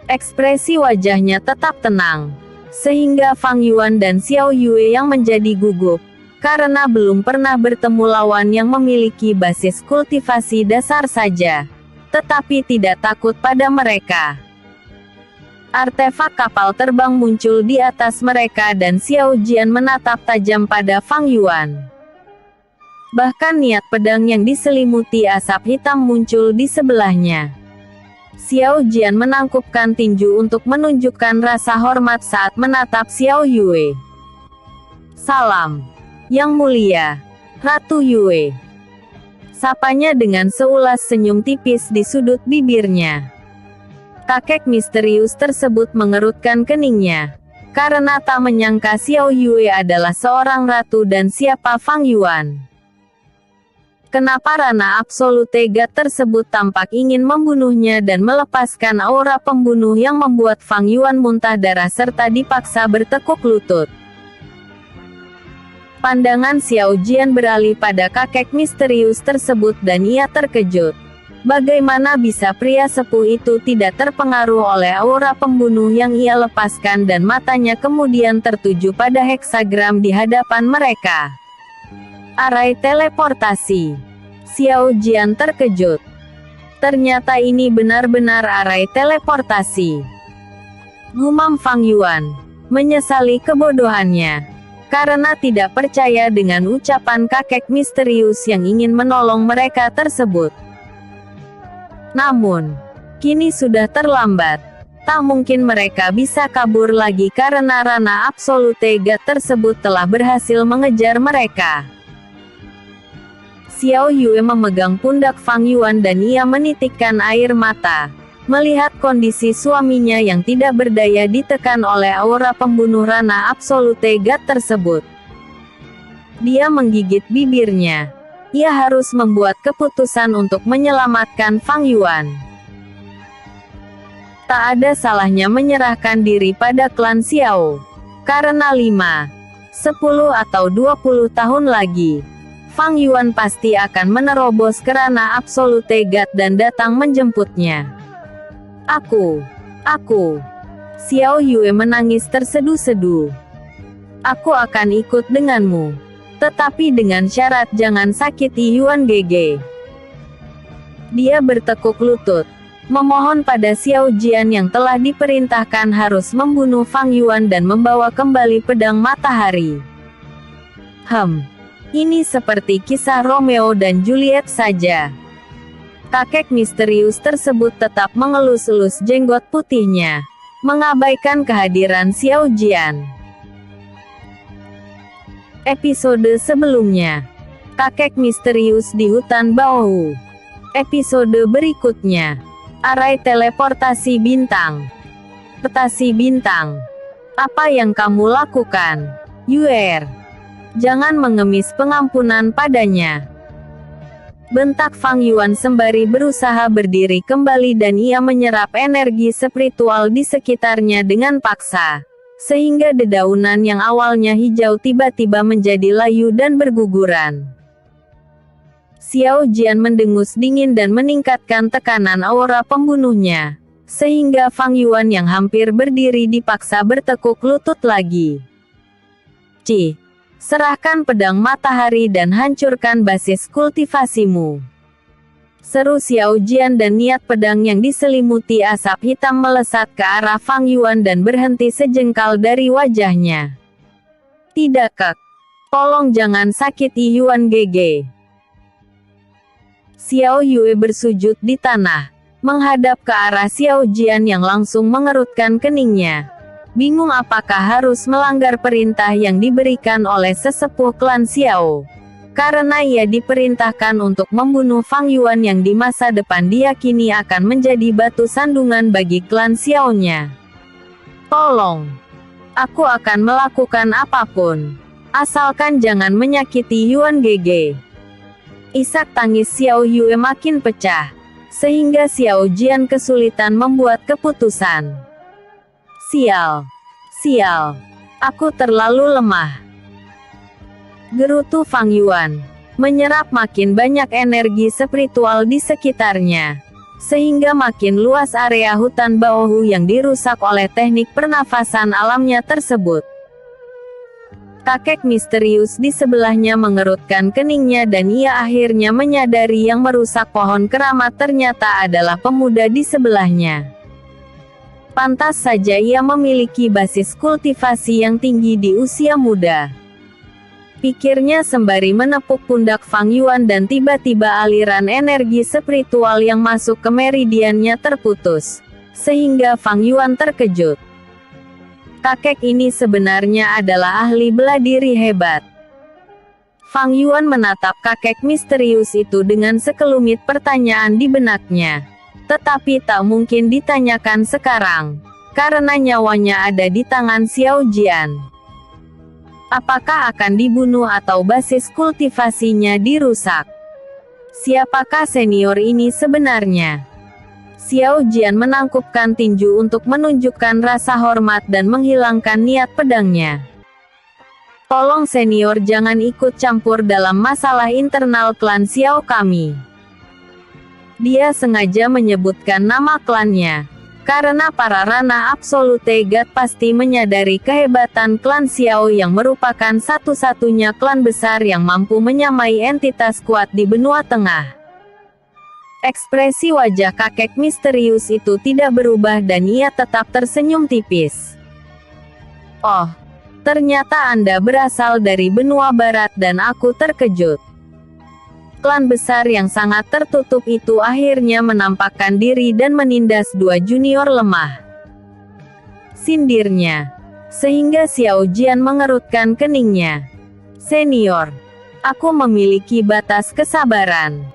Ekspresi wajahnya tetap tenang, sehingga Fang Yuan dan Xiao Yue yang menjadi gugup, karena belum pernah bertemu lawan yang memiliki basis kultivasi dasar saja, tetapi tidak takut pada mereka. Artefak kapal terbang muncul di atas mereka dan Xiao Jian menatap tajam pada Fang Yuan. Bahkan niat pedang yang diselimuti asap hitam muncul di sebelahnya. Xiao Jian menangkupkan tinju untuk menunjukkan rasa hormat saat menatap Xiao Yue. "Salam, Yang Mulia, Ratu Yue." Sapanya dengan seulas senyum tipis di sudut bibirnya. Kakek misterius tersebut mengerutkan keningnya, karena tak menyangka Xiao Yue adalah seorang ratu dan siapa Fang Yuan. Kenapa Rana Absolute God tersebut tampak ingin membunuhnya dan melepaskan aura pembunuh yang membuat Fang Yuan muntah darah serta dipaksa bertekuk lutut. Pandangan Xiao Jian beralih pada kakek misterius tersebut dan ia terkejut. Bagaimana bisa pria sepuh itu tidak terpengaruh oleh aura pembunuh yang ia lepaskan dan matanya kemudian tertuju pada heksagram di hadapan mereka. Arai teleportasi. Xiao Jian terkejut. Ternyata ini benar-benar arai teleportasi. Gumam Fang Yuan, menyesali kebodohannya, karena tidak percaya dengan ucapan kakek misterius yang ingin menolong mereka tersebut. Namun, kini sudah terlambat. Tak mungkin mereka bisa kabur lagi karena Rana Absolute God tersebut telah berhasil mengejar mereka. Xiao Yue memegang pundak Fang Yuan dan ia menitikkan air mata, melihat kondisi suaminya yang tidak berdaya ditekan oleh aura pembunuh Rana Absolute God tersebut. Dia menggigit bibirnya. Ia harus membuat keputusan untuk menyelamatkan Fang Yuan. Tak ada salahnya menyerahkan diri pada klan Xiao. Karena 5, 10 atau 20 tahun lagi, Fang Yuan pasti akan menerobos ke Rana Absolute God dan datang menjemputnya. Aku. Xiao Yue menangis tersedu-sedu. Aku akan ikut denganmu. Tetapi dengan syarat jangan sakiti Yuan Gege. Dia bertekuk lutut, memohon pada Xiao Jian yang telah diperintahkan harus membunuh Fang Yuan dan membawa kembali pedang matahari. Ini seperti kisah Romeo dan Juliet saja. Kakek misterius tersebut tetap mengelus-elus jenggot putihnya, mengabaikan kehadiran Xiao Jian. Episode sebelumnya, kakek misterius di hutan Baohu. Episode berikutnya, arai teleportasi bintang. Portasi bintang. Apa yang kamu lakukan, Yue? Jangan mengemis pengampunan padanya. Bentak Fang Yuan sembari berusaha berdiri kembali dan ia menyerap energi spiritual di sekitarnya dengan paksa. Sehingga dedaunan yang awalnya hijau tiba-tiba menjadi layu dan berguguran. Xiao Jian mendengus dingin dan meningkatkan tekanan aura pembunuhnya. Sehingga Fang Yuan yang hampir berdiri dipaksa bertekuk lutut lagi. Serahkan pedang matahari dan hancurkan basis kultivasimu. Seru Xiao Jian dan niat pedang yang diselimuti asap hitam melesat ke arah Fang Yuan dan berhenti sejengkal dari wajahnya. Tidak kek. Tolong jangan sakiti Yuan Gege. Xiao Yue bersujud di tanah, menghadap ke arah Xiao Jian yang langsung mengerutkan keningnya. Bingung apakah harus melanggar perintah yang diberikan oleh sesepuh klan Xiao. Karena ia diperintahkan untuk membunuh Fang Yuan yang di masa depan diyakini akan menjadi batu sandungan bagi klan Xiao-nya. Tolong. Aku akan melakukan apapun. Asalkan jangan menyakiti Yuan Gege. Isak tangis Xiao Yue makin pecah, sehingga Xiao Jian kesulitan membuat keputusan. Sial. Aku terlalu lemah. Gerutu Fang Yuan. menyerap makin banyak energi spiritual di sekitarnya, sehingga makin luas area hutan Baohu yang dirusak oleh teknik pernafasan alamnya tersebut. Kakek misterius di sebelahnya mengerutkan keningnya dan ia akhirnya menyadari yang merusak pohon keramat ternyata adalah pemuda di sebelahnya. Pantas saja ia memiliki basis kultivasi yang tinggi di usia muda, pikirnya sembari menepuk pundak Fang Yuan, dan tiba-tiba aliran energi spiritual yang masuk ke meridiannya terputus, sehingga Fang Yuan terkejut. Kakek ini sebenarnya adalah ahli bela diri hebat. Fang Yuan menatap kakek misterius itu dengan sekelumit pertanyaan di benaknya. Tetapi tak mungkin ditanyakan sekarang, karena nyawanya ada di tangan Xiao Jian. Apakah akan dibunuh atau basis kultivasinya dirusak? Siapakah senior ini sebenarnya? Xiao Jian menangkupkan tinju untuk menunjukkan rasa hormat dan menghilangkan niat pedangnya. Tolong senior jangan ikut campur dalam masalah internal klan Xiao kami. Dia sengaja menyebutkan nama klannya, karena para Rana Absolute God pasti menyadari kehebatan klan Xiao yang merupakan satu-satunya klan besar yang mampu menyamai entitas kuat di benua tengah. Ekspresi wajah kakek misterius itu tidak berubah dan ia tetap tersenyum tipis. Oh, ternyata Anda berasal dari benua barat dan aku terkejut. Klan besar yang sangat tertutup itu akhirnya menampakkan diri dan menindas dua junior lemah, sindirnya. Sehingga Xiao Jian mengerutkan keningnya. Senior, aku memiliki batas kesabaran,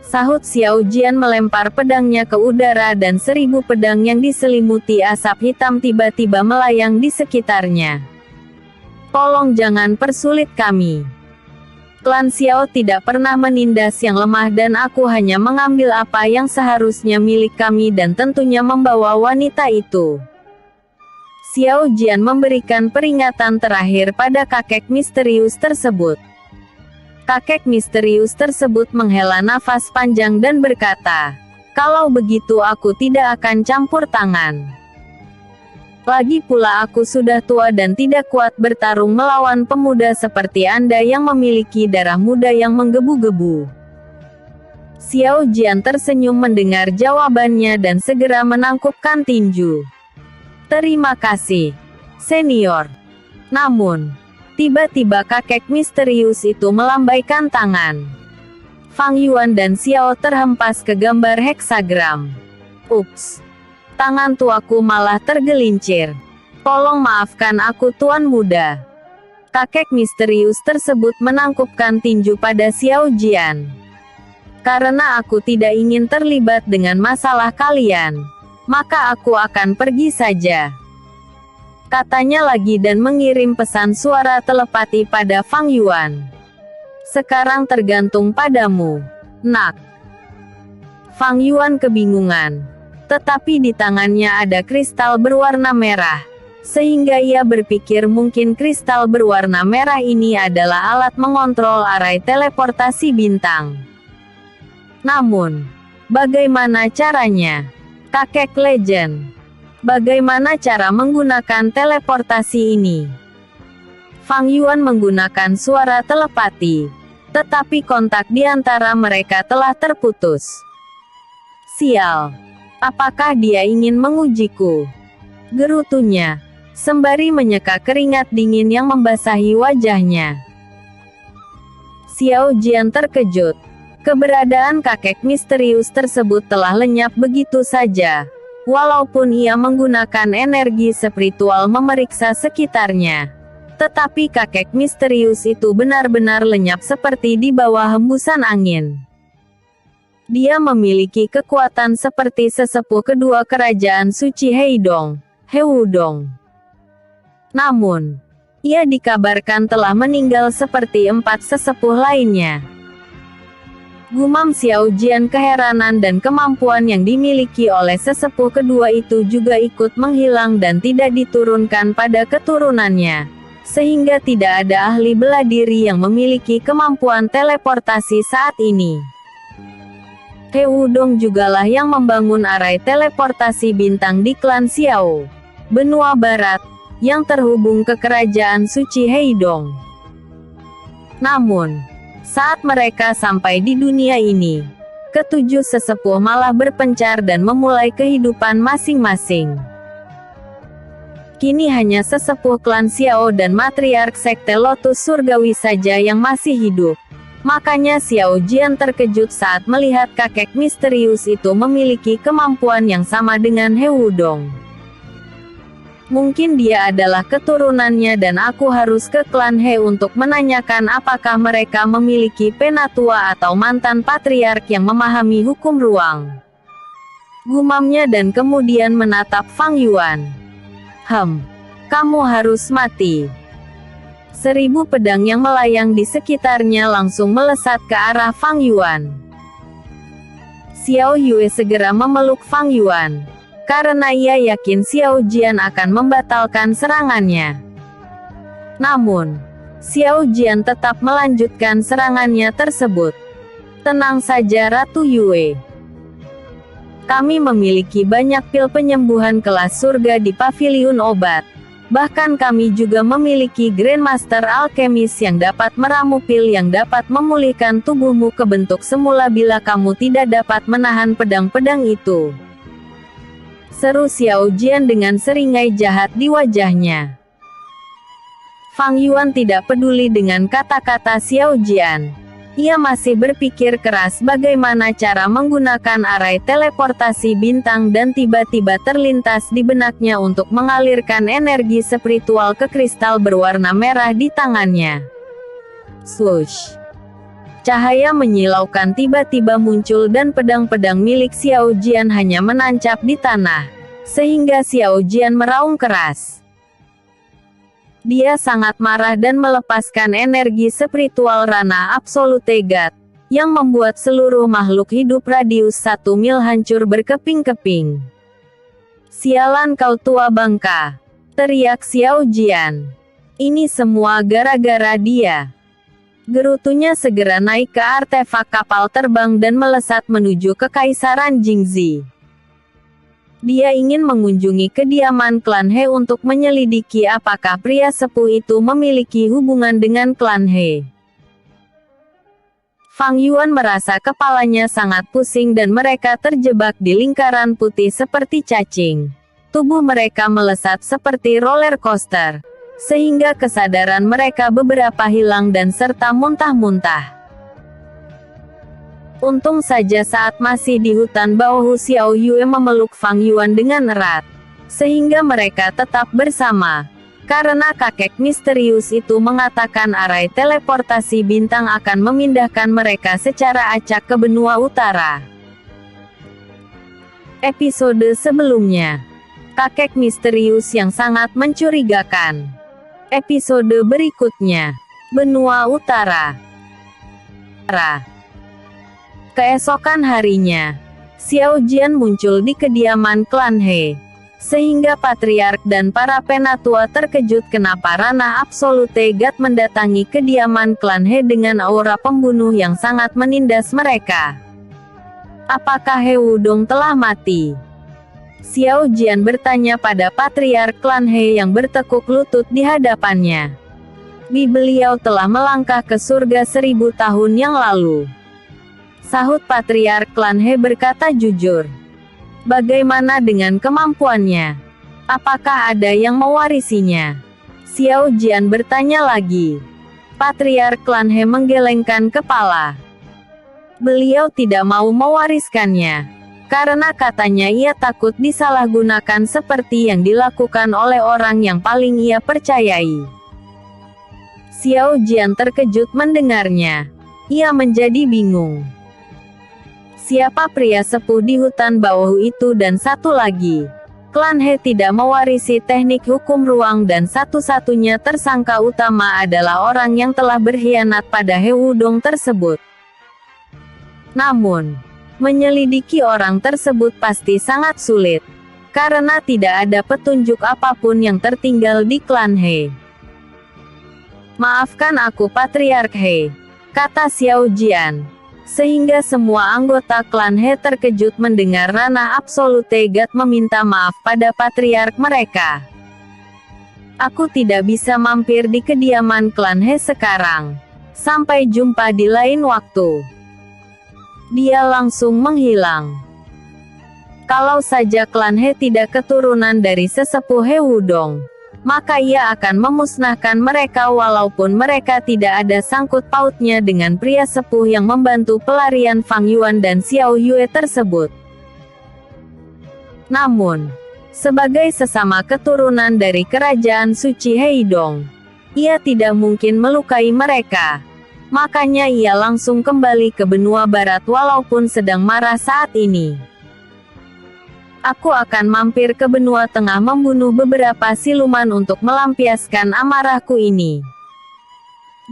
sahut Xiao Jian melempar pedangnya ke udara dan 1000 pedang yang diselimuti asap hitam tiba-tiba melayang di sekitarnya. Tolong jangan persulit kami. Klan Xiao tidak pernah menindas yang lemah dan aku hanya mengambil apa yang seharusnya milik kami dan tentunya membawa wanita itu. Xiao Jian memberikan peringatan terakhir pada kakek misterius tersebut. Kakek misterius tersebut menghela nafas panjang dan berkata, "Kalau begitu aku tidak akan campur tangan. Lagi pula aku sudah tua dan tidak kuat bertarung melawan pemuda seperti Anda yang memiliki darah muda yang menggebu-gebu." Xiao Jian tersenyum mendengar jawabannya dan segera menangkupkan tinju. "Terima kasih, senior." Namun, tiba-tiba kakek misterius itu melambaikan tangan. Fang Yuan dan Xiao terhempas ke gambar heksagram. Ups. Tangan tuaku malah tergelincir. Tolong maafkan aku tuan muda. Kakek misterius tersebut menangkupkan tinju pada Xiao Jian. Karena aku tidak ingin terlibat dengan masalah kalian, maka aku akan pergi saja, katanya lagi dan mengirim pesan suara telepati pada Fang Yuan. Sekarang tergantung padamu, nak. Fang Yuan kebingungan. Tetapi di tangannya ada kristal berwarna merah, sehingga ia berpikir mungkin kristal berwarna merah ini adalah alat mengontrol arai teleportasi bintang. Namun, bagaimana caranya? Kakek legend, bagaimana cara menggunakan teleportasi ini? Fang Yuan menggunakan suara telepati, tetapi kontak di antara mereka telah terputus. Sial. Apakah dia ingin mengujiku? Gerutunya, sembari menyeka keringat dingin yang membasahi wajahnya. Xiao Jian terkejut. Keberadaan kakek misterius tersebut telah lenyap begitu saja, walaupun ia menggunakan energi spiritual memeriksa sekitarnya. Tetapi kakek misterius itu benar-benar lenyap seperti di bawah hembusan angin. Dia memiliki kekuatan seperti sesepuh kedua kerajaan suci Heidong, Hewudong. Namun, ia dikabarkan telah meninggal seperti 4 sesepuh lainnya. Gumam Xiao Jian keheranan dan kemampuan yang dimiliki oleh sesepuh kedua itu juga ikut menghilang dan tidak diturunkan pada keturunannya. sehingga tidak ada ahli bela diri yang memiliki kemampuan teleportasi saat ini. He Wudong jugalah yang membangun arai teleportasi bintang di klan Xiao, benua barat, yang terhubung ke kerajaan suci Heidong. Namun, saat mereka sampai di dunia ini, ketujuh sesepuh malah berpencar dan memulai kehidupan masing-masing. Kini hanya sesepuh klan Xiao dan matriark sekte Lotus Surgawi saja yang masih hidup. Makanya Xiao Jian terkejut saat melihat kakek misterius itu memiliki kemampuan yang sama dengan He Wudong. Mungkin dia adalah keturunannya dan aku harus ke klan He untuk menanyakan apakah mereka memiliki penatua atau mantan patriark yang memahami hukum ruang. Gumamnya dan kemudian menatap Fang Yuan. Kamu harus mati. 1000 pedang yang melayang di sekitarnya langsung melesat ke arah Fang Yuan. Xiao Yue segera memeluk Fang Yuan, karena ia yakin Xiao Jian akan membatalkan serangannya. Namun, Xiao Jian tetap melanjutkan serangannya tersebut. Tenang saja Ratu Yue. Kami memiliki banyak pil penyembuhan kelas surga di paviliun obat. Bahkan kami juga memiliki Grandmaster Alkemis yang dapat meramu pil yang dapat memulihkan tubuhmu ke bentuk semula bila kamu tidak dapat menahan pedang-pedang itu. Seru Xiao Jian dengan seringai jahat di wajahnya. Fang Yuan tidak peduli dengan kata-kata Xiao Jian. Ia masih berpikir keras bagaimana cara menggunakan arai teleportasi bintang dan tiba-tiba terlintas di benaknya untuk mengalirkan energi spiritual ke kristal berwarna merah di tangannya. Swoosh! Cahaya menyilaukan tiba-tiba muncul dan pedang-pedang milik Xiao Jian hanya menancap di tanah, sehingga Xiao Jian meraung keras. Dia sangat marah dan melepaskan energi spiritual Rana Absolute God, yang membuat seluruh makhluk hidup radius 1 mil hancur berkeping-keping. Sialan kau tua bangka! Teriak Xiao Jian. Ini semua gara-gara dia. Gerutunya segera naik ke artefak kapal terbang dan melesat menuju ke Kaisaran Jingzi. Dia ingin mengunjungi kediaman klan He untuk menyelidiki apakah pria sepuh itu memiliki hubungan dengan klan He. Fang Yuan merasa kepalanya sangat pusing dan mereka terjebak di lingkaran putih seperti cacing. Tubuh mereka melesat seperti roller coaster, sehingga kesadaran mereka beberapa hilang dan serta muntah-muntah. Untung saja saat masih di hutan Baohu Xiao Yue memeluk Fang Yuan dengan erat, sehingga mereka tetap bersama. Karena kakek misterius itu mengatakan arai teleportasi bintang akan memindahkan mereka secara acak ke benua utara. Episode sebelumnya, kakek misterius yang sangat mencurigakan. Episode berikutnya, benua utara. Keesokan harinya, Xiao Jian muncul di kediaman klan He, sehingga patriark dan para penatua terkejut kenapa Rana Absolute God mendatangi kediaman klan He dengan aura pembunuh yang sangat menindas mereka. Apakah He Wudong telah mati? Xiao Jian bertanya pada patriark klan He yang bertekuk lutut di hadapannya. Beliau telah melangkah ke surga 1000 tahun yang lalu. Sahut patriark klan He berkata jujur. Bagaimana dengan kemampuannya? Apakah ada yang mewarisinya? Xiao Jian bertanya lagi. Patriark klan He menggelengkan kepala. Beliau tidak mau mewariskannya, karena katanya ia takut disalahgunakan seperti yang dilakukan oleh orang yang paling ia percayai. Xiao Jian terkejut mendengarnya. Ia menjadi bingung. Siapa pria sepuh di hutan Baohu itu dan satu lagi, klan He tidak mewarisi teknik hukum ruang dan satu-satunya tersangka utama adalah orang yang telah berkhianat pada He Wudong tersebut. Namun, menyelidiki orang tersebut pasti sangat sulit, karena tidak ada petunjuk apapun yang tertinggal di klan He. Maafkan aku Patriark He, kata Xiao Jian. Sehingga semua anggota klan He terkejut mendengar Ranah Absolute God meminta maaf pada Patriark mereka. Aku tidak bisa mampir di kediaman klan He sekarang. Sampai jumpa di lain waktu. Dia langsung menghilang. Kalau saja klan He tidak keturunan dari sesepuh He Wudong, maka ia akan memusnahkan mereka walaupun mereka tidak ada sangkut pautnya dengan pria sepuh yang membantu pelarian Fang Yuan dan Xiao Yue tersebut. Namun, sebagai sesama keturunan dari kerajaan suci Heidong, ia tidak mungkin melukai mereka. Makanya ia langsung kembali ke benua barat walaupun sedang marah saat ini. Aku akan mampir ke benua tengah membunuh beberapa siluman untuk melampiaskan amarahku ini.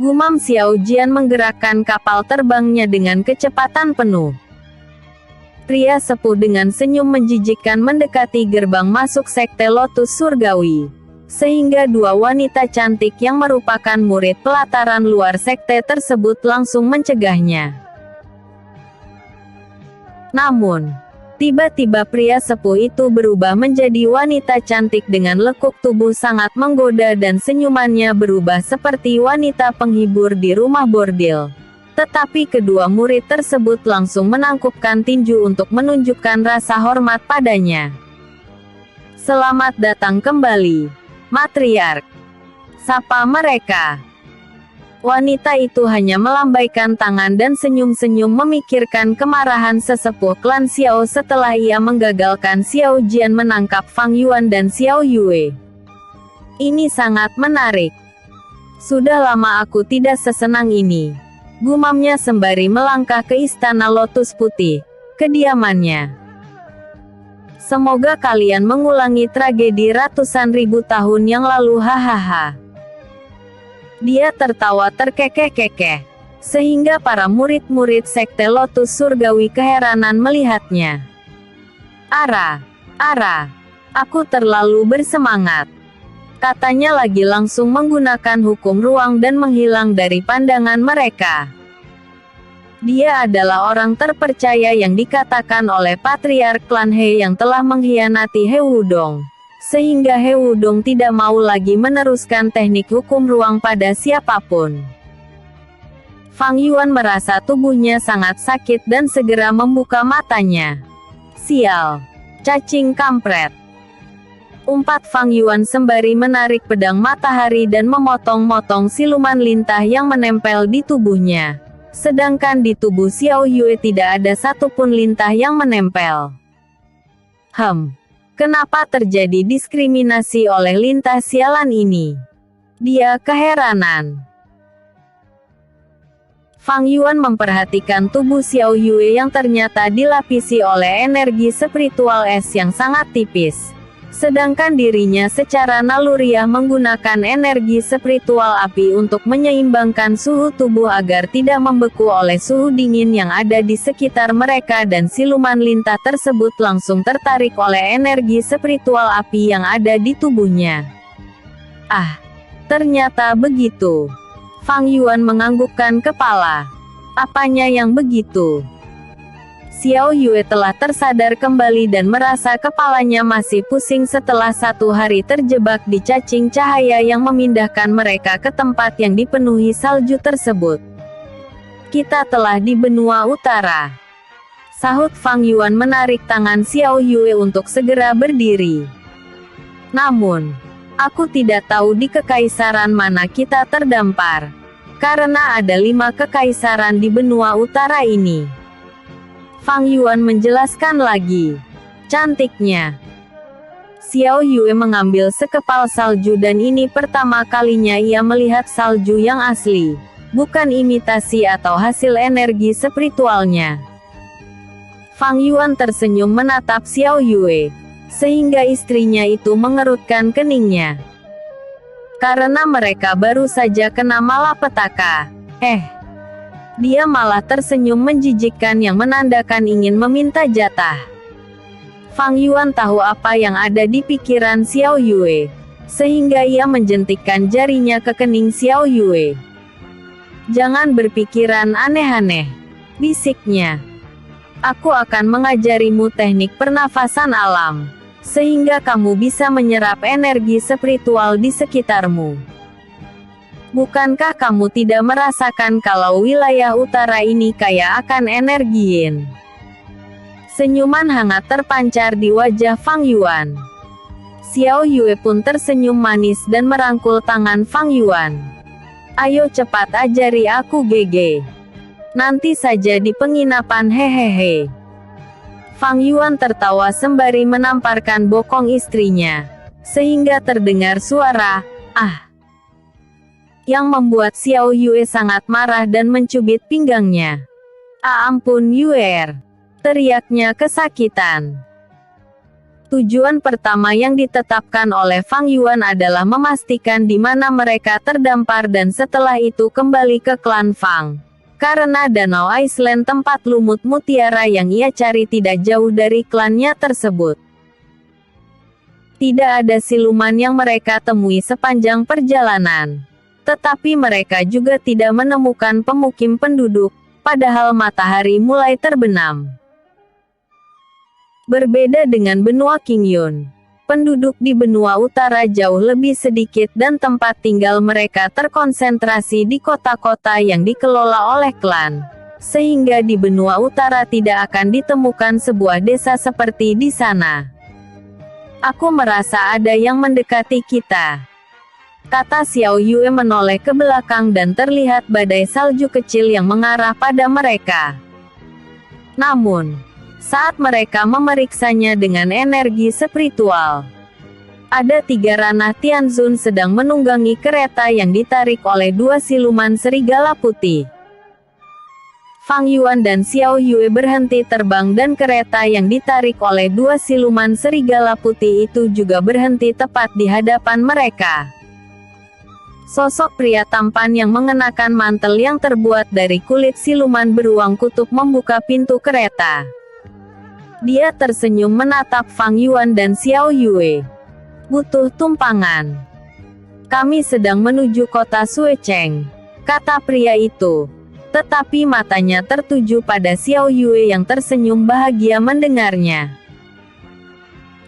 Gumam Xiao Jian menggerakkan kapal terbangnya dengan kecepatan penuh. Pria sepuh dengan senyum menjijikkan mendekati gerbang masuk sekte Lotus Surgawi. Sehingga dua wanita cantik yang merupakan murid pelataran luar sekte tersebut langsung mencegahnya. Namun, tiba-tiba pria sepuh itu berubah menjadi wanita cantik dengan lekuk tubuh sangat menggoda dan senyumannya berubah seperti wanita penghibur di rumah bordil. Tetapi kedua murid tersebut langsung menangkupkan tinju untuk menunjukkan rasa hormat padanya. Selamat datang kembali, Matriark. Sapa mereka. Wanita itu hanya melambaikan tangan dan senyum-senyum memikirkan kemarahan sesepuh klan Xiao setelah ia menggagalkan Xiao Jian menangkap Fang Yuan dan Xiao Yue. Ini sangat menarik. Sudah lama aku tidak sesenang ini. Gumamnya sembari melangkah ke istana Lotus Putih, kediamannya. Semoga kalian mengulangi tragedi ratusan ribu tahun yang lalu, hahaha. Dia tertawa terkekeh-kekeh, sehingga para murid-murid sekte Lotus Surgawi keheranan melihatnya. Ara, aku terlalu bersemangat. Katanya lagi langsung menggunakan hukum ruang dan menghilang dari pandangan mereka. Dia adalah orang terpercaya yang dikatakan oleh Patriark klan He yang telah mengkhianati He Wudong. Sehingga He Wudong tidak mau lagi meneruskan teknik hukum ruang pada siapapun. Fang Yuan merasa tubuhnya sangat sakit dan segera membuka matanya. Sial, cacing kampret. Umpat Fang Yuan sembari menarik pedang matahari dan memotong-motong siluman lintah yang menempel di tubuhnya. Sedangkan di tubuh Xiao Yue tidak ada satupun lintah yang menempel. Kenapa terjadi diskriminasi oleh lintah sialan ini? Dia keheranan. Fang Yuan memperhatikan tubuh Xiao Yue yang ternyata dilapisi oleh energi spiritual es yang sangat tipis. Sedangkan dirinya secara naluriah menggunakan energi spiritual api untuk menyeimbangkan suhu tubuh agar tidak membeku oleh suhu dingin yang ada di sekitar mereka dan siluman lintah tersebut langsung tertarik oleh energi spiritual api yang ada di tubuhnya. Ternyata begitu. Fang Yuan menganggukkan kepala. Apanya yang begitu? Xiao Yue telah tersadar kembali dan merasa kepalanya masih pusing setelah 1 hari terjebak di cacing cahaya yang memindahkan mereka ke tempat yang dipenuhi salju tersebut. Kita telah di benua utara. Sahut Fang Yuan menarik tangan Xiao Yue untuk segera berdiri. Namun, aku tidak tahu di kekaisaran mana kita terdampar. Karena ada 5 kekaisaran di benua utara ini. Fang Yuan menjelaskan lagi. Cantiknya. Xiao Yue mengambil sekepal salju dan ini pertama kalinya ia melihat salju yang asli. Bukan imitasi atau hasil energi spiritualnya. Fang Yuan tersenyum menatap Xiao Yue. Sehingga istrinya itu mengerutkan keningnya. Karena mereka baru saja kena malapetaka. Dia malah tersenyum menjijikkan yang menandakan ingin meminta jatah. Fang Yuan tahu apa yang ada di pikiran Xiao Yue. sehingga ia menjentikkan jarinya ke kening Xiao Yue. "Jangan berpikiran aneh-aneh," bisiknya. "Aku akan mengajarimu teknik pernafasan alam, sehingga kamu bisa menyerap energi spiritual di sekitarmu. Bukankah kamu tidak merasakan kalau wilayah utara ini kaya akan energi yin?" Senyuman hangat terpancar di wajah Fang Yuan. Xiao Yue pun tersenyum manis dan merangkul tangan Fang Yuan. "Ayo cepat ajari aku GG. Nanti saja di penginapan, hehehe." Fang Yuan tertawa sembari menamparkan bokong istrinya, sehingga terdengar suara, "Ah!" yang membuat Xiao Yue sangat marah dan mencubit pinggangnya. Ampun Yue," teriaknya kesakitan. Tujuan pertama yang ditetapkan oleh Fang Yuan adalah memastikan di mana mereka terdampar dan setelah itu kembali ke klan Fang. Karena Danau Island tempat lumut mutiara yang ia cari tidak jauh dari klannya tersebut. Tidak ada siluman yang mereka temui sepanjang perjalanan. Tetapi mereka juga tidak menemukan pemukim penduduk, padahal matahari mulai terbenam. Berbeda dengan benua Qingyun, penduduk di benua utara jauh lebih sedikit dan tempat tinggal mereka terkonsentrasi di kota-kota yang dikelola oleh klan. Sehingga di benua utara tidak akan ditemukan sebuah desa seperti di sana. "Aku merasa ada yang mendekati kita," kata Xiao Yue menoleh ke belakang dan terlihat badai salju kecil yang mengarah pada mereka. Namun, saat mereka memeriksanya dengan energi spiritual, ada 3 ranah Tianzun sedang menunggangi kereta yang ditarik oleh 2 siluman serigala putih. Fang Yuan dan Xiao Yue berhenti terbang dan kereta yang ditarik oleh 2 siluman serigala putih itu juga berhenti tepat di hadapan mereka. Sosok pria tampan yang mengenakan mantel yang terbuat dari kulit siluman beruang kutub membuka pintu kereta. Dia tersenyum menatap Fang Yuan dan Xiao Yue. "Butuh tumpangan. Kami sedang menuju kota Suecheng," kata pria itu. Tetapi matanya tertuju pada Xiao Yue yang tersenyum bahagia mendengarnya.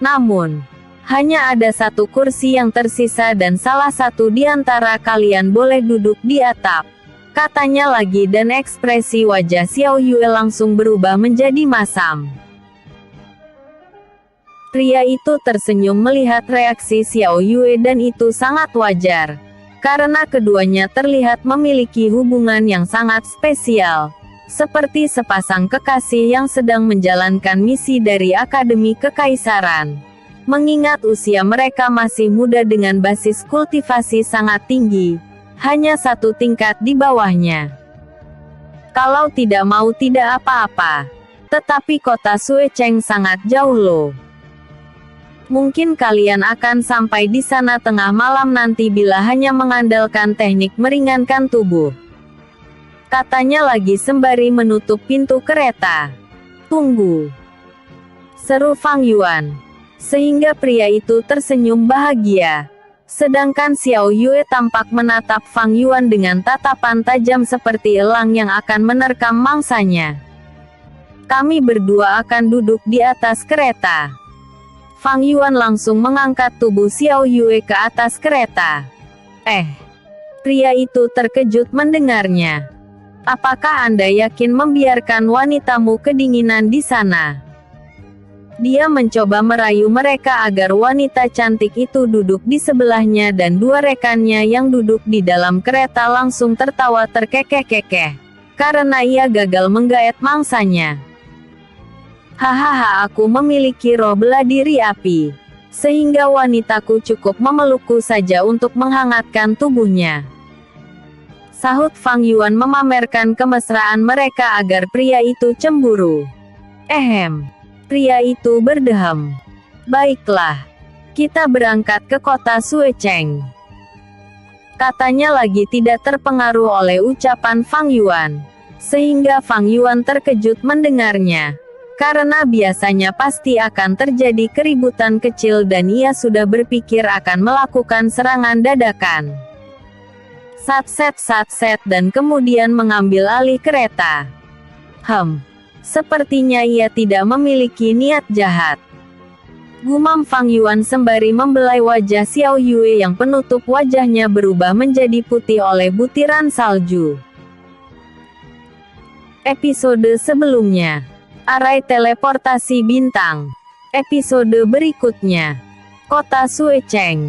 "Namun, hanya ada 1 kursi yang tersisa dan salah satu di antara kalian boleh duduk di atap," katanya lagi dan ekspresi wajah Xiao Yue langsung berubah menjadi masam. Pria itu tersenyum melihat reaksi Xiao Yue dan itu sangat wajar. Karena keduanya terlihat memiliki hubungan yang sangat spesial. Seperti sepasang kekasih yang sedang menjalankan misi dari Akademi Kekaisaran. Mengingat usia mereka masih muda dengan basis kultivasi sangat tinggi. Hanya 1 tingkat di bawahnya. Kalau tidak mau tidak apa-apa. Tetapi kota Suecheng sangat jauh loh. Mungkin kalian akan sampai di sana tengah malam nanti bila hanya mengandalkan teknik meringankan tubuh," katanya lagi sembari menutup pintu kereta. "Tunggu," seru Fang Yuan. Sehingga pria itu tersenyum bahagia. Sedangkan Xiao Yue tampak menatap Fang Yuan dengan tatapan tajam seperti elang yang akan menerkam mangsanya. "Kami berdua akan duduk di atas kereta." Fang Yuan langsung mengangkat tubuh Xiao Yue ke atas kereta. Pria itu terkejut mendengarnya. "Apakah Anda yakin membiarkan wanitamu kedinginan di sana?" Dia mencoba merayu mereka agar wanita cantik itu duduk di sebelahnya dan 2 rekannya yang duduk di dalam kereta langsung tertawa terkekeh-kekeh. Karena ia gagal menggaet mangsanya. "Hahaha, aku memiliki roh bela diri api. Sehingga wanitaku cukup memelukku saja untuk menghangatkan tubuhnya," sahut Fang Yuan memamerkan kemesraan mereka agar pria itu cemburu. Pria itu berdeham. "Baiklah. Kita berangkat ke kota Suecheng," katanya lagi tidak terpengaruh oleh ucapan Fang Yuan. Sehingga Fang Yuan terkejut mendengarnya. Karena biasanya pasti akan terjadi keributan kecil dan ia sudah berpikir akan melakukan serangan dadakan. Satset dan kemudian mengambil alih kereta. Sepertinya ia tidak memiliki niat jahat. Gumam Fang Yuan sembari membelai wajah Xiao Yue yang penutup wajahnya berubah menjadi putih oleh butiran salju. Episode sebelumnya. Arai teleportasi bintang. Episode berikutnya. Kota Suecheng.